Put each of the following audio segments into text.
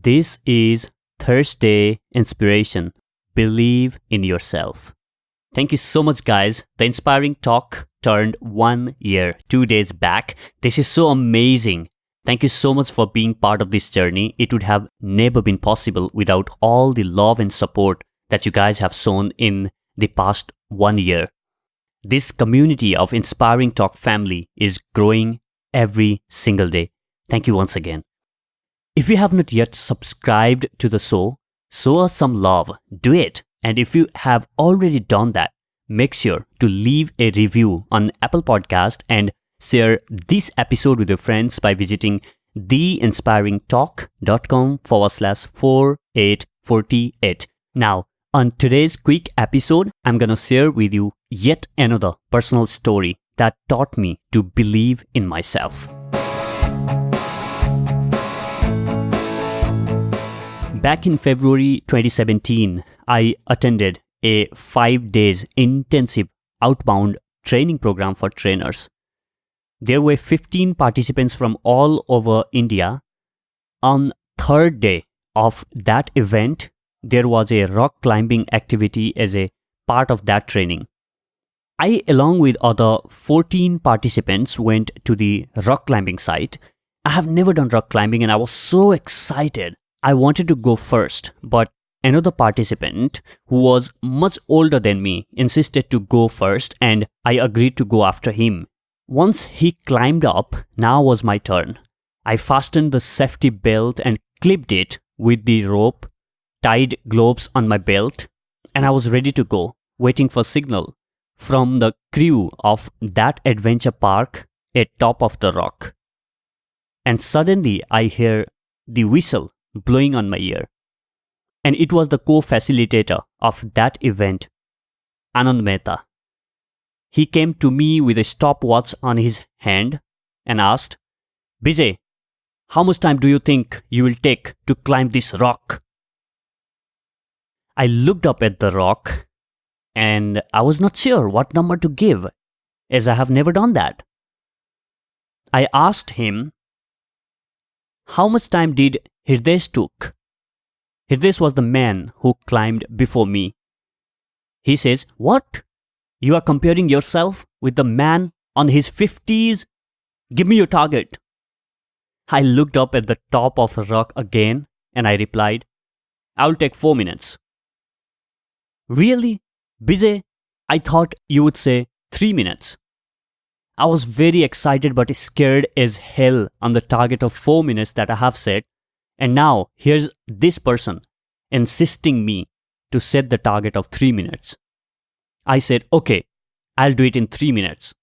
This is Thursday Inspiration. Believe in yourself. Thank you so much, guys. The Inspiring Talk turned 1 year, 2 days back. This is so amazing. Thank you so much for being part of this journey. It would have never been possible without all the love and support that you guys have shown in the past 1 year. This community of Inspiring Talk family is growing every single day. Thank you once again. If you have not yet subscribed to the show us some love, do it. And if you have already done that, make sure to leave a review on Apple Podcast and share this episode with your friends by visiting theinspiringtalk.com/4848. Now, on today's quick episode, I'm going to share with you yet another personal story that taught me to believe in myself. Back in February 2017, I attended a 5 days intensive outbound training program for trainers. There were 15 participants from all over India. On third day of that event, there was a rock climbing activity as a part of that training. I, along with other 14 participants, went to the rock climbing site. I have never done rock climbing and I was so excited. I wanted to go first, but another participant who was much older than me insisted to go first and I agreed to go after him. Once he climbed up, now was my turn. I fastened the safety belt and clipped it with the rope, tied gloves on my belt, and I was ready to go, waiting for signal from the crew of that adventure park at top of the rock. And suddenly I hear the whistle blowing on my ear. And it was the co-facilitator of that event, Anand Mehta. He came to me with a stopwatch on his hand and asked, "Bijay, how much time do you think you will take to climb this rock?" I looked up at the rock and I was not sure what number to give, as I have never done that. I asked him, "How much time did Hirdesh took?" Hirdesh was the man who climbed before me. He says, "What? You are comparing yourself with the man on his 50s? Give me your target." I looked up at the top of a rock again and I replied, "I'll take 4 minutes." "Really? Bijay, I thought you would say 3 minutes. I was very excited but scared as hell on the target of 4 minutes that I have set. And now here's this person insisting me to set the target of 3 minutes. I said, "Okay, I'll do it in 3 minutes."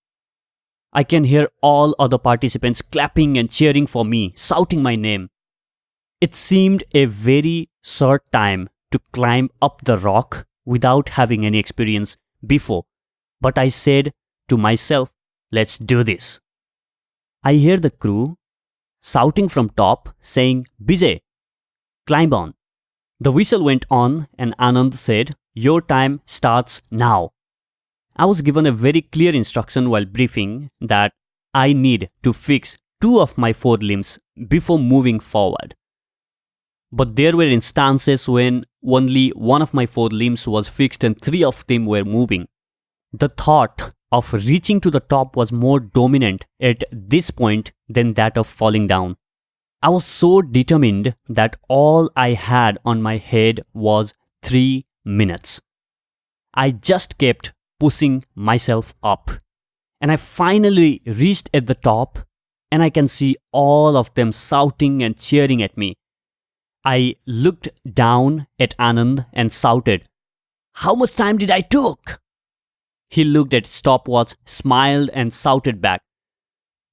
I can hear all other participants clapping and cheering for me, shouting my name. It seemed a very short time to climb up the rock without having any experience before. But I said to myself, "Let's do this." I hear the crew shouting from top, saying, "Bijay, climb on." The whistle went on and Anand said, "Your time starts now." I was given a very clear instruction while briefing that I need to fix 2 of my 4 limbs before moving forward. But there were instances when only 1 of my 4 limbs was fixed and 3 of them were moving. The thought of reaching to the top was more dominant at this point than that of falling down. I was so determined that all I had on my head was 3 minutes. I just kept pushing myself up, and I finally reached at the top, and I can see all of them shouting and cheering at me. I looked down at Anand and shouted, "How much time did I took?" He looked at stopwatch, smiled and shouted back,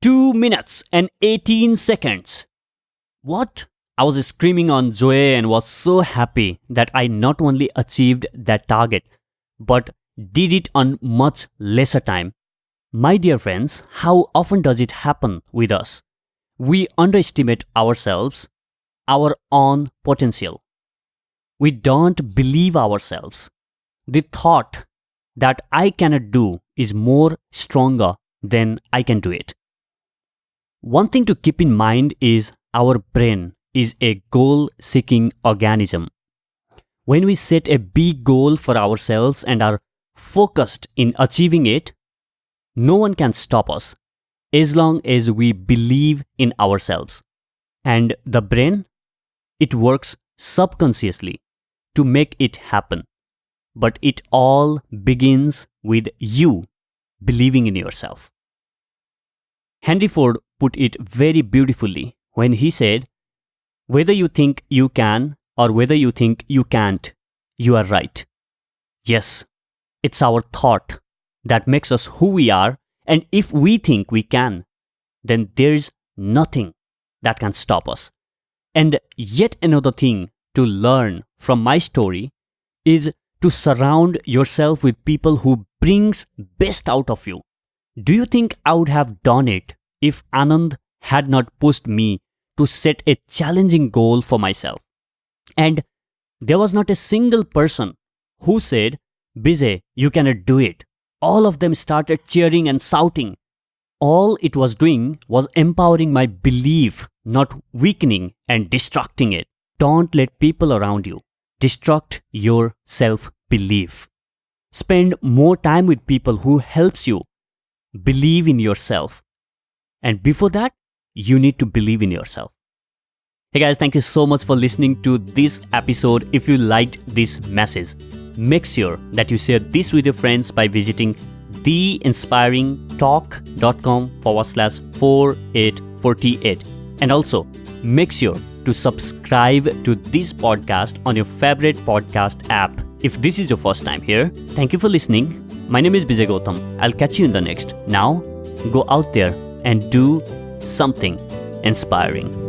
2 minutes and 18 seconds. What? I was screaming on joy and was so happy that I not only achieved that target, but did it on much lesser time. My dear friends, how often does it happen with us? We underestimate ourselves, our own potential. We don't believe ourselves. The thought that I cannot do is more stronger than I can do it. One thing to keep in mind is our brain is a goal-seeking organism. When we set a big goal for ourselves and are focused in achieving it, no one can stop us as long as we believe in ourselves. And the brain, it works subconsciously to make it happen. But it all begins with you believing in yourself. Henry Ford put it very beautifully when he said, "Whether you think you can or whether you think you can't, you are right." Yes, it's our thought that makes us who we are, and if we think we can, then there's nothing that can stop us. And yet another thing to learn from my story is to surround yourself with people who brings best out of you. Do you think I would have done it if Anand had not pushed me to set a challenging goal for myself? And there was not a single person who said, "Bijay, you cannot do it." All of them started cheering and shouting. All it was doing was empowering my belief, not weakening and destructing it. Don't let people around you destruct your self-belief. Spend more time with people who helps you believe in yourself. And before that, you need to believe in yourself. Hey guys, thank you so much for listening to this episode. If you liked this message, make sure that you share this with your friends by visiting theinspiringtalk.com/4848. And also, make sure to subscribe to this podcast on your favorite podcast app. If this is your first time here, thank you for listening. My name is Bijay Gautam. I'll catch you in the next. Now, go out there and do something inspiring.